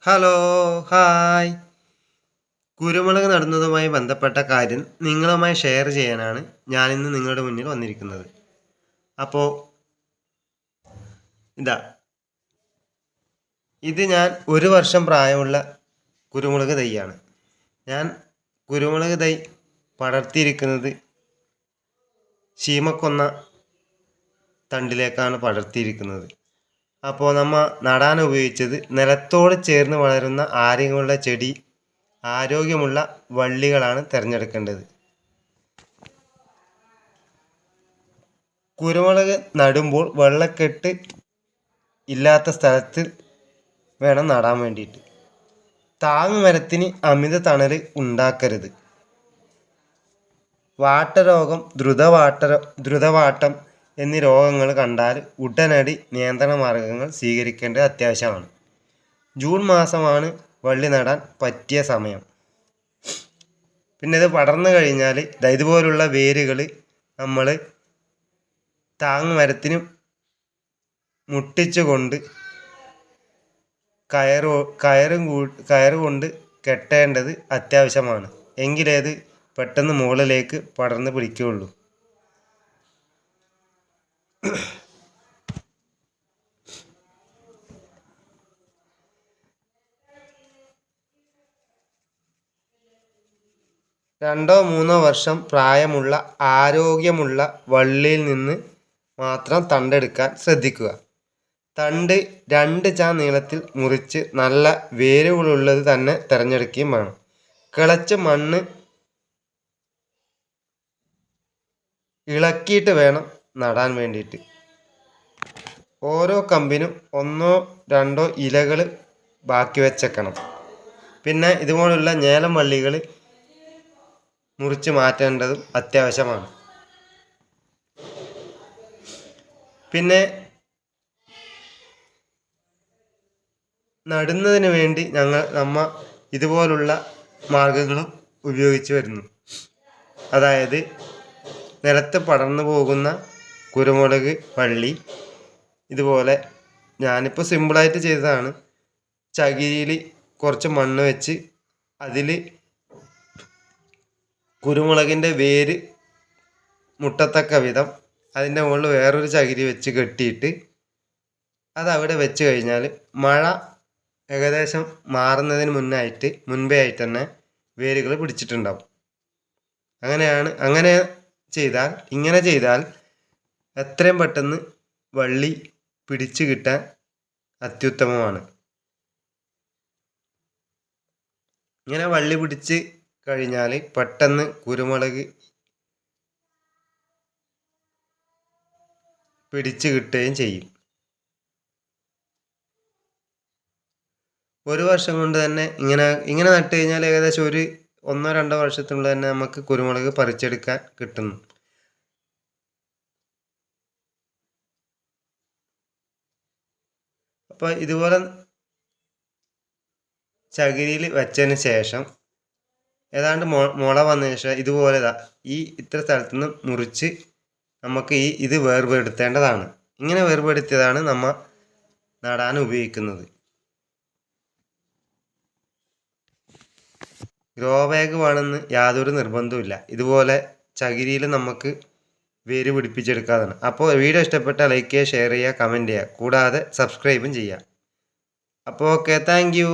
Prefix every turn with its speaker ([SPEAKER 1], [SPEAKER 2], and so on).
[SPEAKER 1] Hello, hi. കുരുമുളക് നടുന്നതുമായി ബന്ധപ്പെട്ട കാര്യം നിങ്ങളുമായി ഷെയർ ചെയ്യാനാണ് ഞാനിന്ന് നിങ്ങളുടെ മുന്നിൽ വന്നിരിക്കുന്നത്. അപ്പോൾ ഇതാ, ഇത് ഞാൻ 1 വർഷം പ്രായമുള്ള കുരുമുളക് തൈയാണ്. ഞാൻ കുരുമുളക് തൈ പടർത്തിയിരിക്കുന്നത് ശീമക്കൊന്ന തണ്ടിലേക്കാണ് പടർത്തിയിരിക്കുന്നത്. അപ്പോൾ നമ്മൾ നടാൻ ഉപയോഗിച്ചത് നിലത്തോട് ചേർന്ന് വളരുന്ന ആര്യങ്ങളുടെ ചെടി, ആരോഗ്യമുള്ള വള്ളികളാണ് തിരഞ്ഞെടുക്കേണ്ടത്. കുരുമുളക് നടുമ്പോൾ വെള്ളക്കെട്ട് ഇല്ലാത്ത സ്ഥലത്ത് വേണം നടാൻ വേണ്ടിയിട്ട്. താങ്ങുമരത്തിന് അമിത തണൽ ഉണ്ടാക്കരുത്. വാട്ടരോഗം, ദ്രുതവാട്ടം എന്നീ രോഗങ്ങൾ കണ്ടാൽ ഉടനടി നിയന്ത്രണ മാർഗങ്ങൾ സ്വീകരിക്കേണ്ടത് അത്യാവശ്യമാണ്. ജൂൺ മാസമാണ് വള്ളി നടാൻ പറ്റിയ സമയം. പിന്നെ ഇത് പടർന്നു കഴിഞ്ഞാൽ ഇതുപോലുള്ള വേരുകൾ നമ്മൾ താങ്ങുമരത്തിന് മുട്ടിച്ചുകൊണ്ട് കയറ് കൊണ്ട് കെട്ടേണ്ടത് അത്യാവശ്യമാണ്. എങ്കിലേ അത് പെട്ടെന്ന് മുകളിലേക്ക് പടർന്ന് പിടിക്കുകയുള്ളൂ. രണ്ടോ മൂന്നോ വർഷം പ്രായമുള്ള ആരോഗ്യമുള്ള വള്ളിയിൽ നിന്ന് മാത്രം തണ്ടെടുക്കാൻ ശ്രദ്ധിക്കുക. തണ്ട് 2 ചാൺ നീളത്തിൽ മുറിച്ച് നല്ല വേരുകളുള്ളത് തന്നെ തിരഞ്ഞെടുക്കുകയും വേണം. കിളച്ച് മണ്ണ് ഇളക്കിയിട്ട് വേണം നടാൻ വേണ്ടിയിട്ട്. ഓരോ കമ്പിനും 1-2 ഇലകൾ ബാക്കി വെച്ചേക്കണം. പിന്നെ ഇതുപോലുള്ള ഞേലം വള്ളികൾ മുറിച്ച് മാറ്റേണ്ടതും അത്യാവശ്യമാണ്. പിന്നെ നടുന്നതിന് വേണ്ടി നമ്മ ഇതുപോലുള്ള മാർഗങ്ങളും ഉപയോഗിച്ച് വരുന്നു. അതായത് നിലത്ത് പടർന്നു പോകുന്ന കുരുമുളക് വള്ളി ഇതുപോലെ ഞാനിപ്പോൾ സിമ്പിളായിട്ട് ചെയ്തതാണ്. ചകിരിയിൽ കുറച്ച് മണ്ണ് വെച്ച് അതിൽ കുരുമുളകിൻ്റെ വേര് മുട്ടത്തക്ക വിധം അതിൻ്റെ മുകളിൽ വേറൊരു ചകിരി വെച്ച് കെട്ടിയിട്ട് അതവിടെ വെച്ച് കഴിഞ്ഞാൽ മഴ ഏകദേശം മാറുന്നതിന് മുൻപേ ആയിട്ട് തന്നെ വേരുകൾ പിടിച്ചിട്ടുണ്ടാവും. ഇങ്ങനെ ചെയ്താൽ എത്രയും പെട്ടെന്ന് വള്ളി പിടിച്ച് കിട്ടാൻ അത്യുത്തമമാണ്. ഇങ്ങനെ വള്ളി പിടിച്ച് കഴിഞ്ഞാൽ പെട്ടെന്ന് കുരുമുളക് പിടിച്ച് കിട്ടുകയും ചെയ്യും. 1 വർഷം കൊണ്ട് തന്നെ ഇങ്ങനെ നട്ട് കഴിഞ്ഞാൽ ഏകദേശം 1-2 വർഷത്തിനുള്ളിൽ തന്നെ നമുക്ക് കുരുമുളക് പറിച്ചെടുക്കാൻ കിട്ടുന്നു. അപ്പോൾ ഇതുപോലെ ചകിരിയിൽ വെച്ചതിന് ശേഷം ഏതാണ്ട് മുള വന്നതിന് ശേഷം ഇതുപോലെ ഇത്ര സ്ഥലത്തു നിന്ന് മുറിച്ച് നമുക്ക് ഇത് വേർപെടുത്തേണ്ടതാണ്. ഇങ്ങനെ വേർപെടുത്തിയതാണ് നമ്മൾ നടാൻ ഉപയോഗിക്കുന്നത്. ഗ്രോ ബാഗ് വേണമെന്ന് യാതൊരു നിർബന്ധവുമില്ല. ഇതുപോലെ ചകിരിയിൽ നമുക്ക് വേര് പിടിപ്പിച്ചെടുക്കാതാണ്. അപ്പോൾ വീഡിയോ ഇഷ്ടപ്പെട്ടാൽ ലൈക്ക് ചെയ്യുക, ഷെയർ ചെയ്യുക, കമൻറ്റ് ചെയ്യുക, കൂടാതെ സബ്സ്ക്രൈബും ചെയ്യുക. അപ്പോൾ ഓക്കെ, താങ്ക് യു.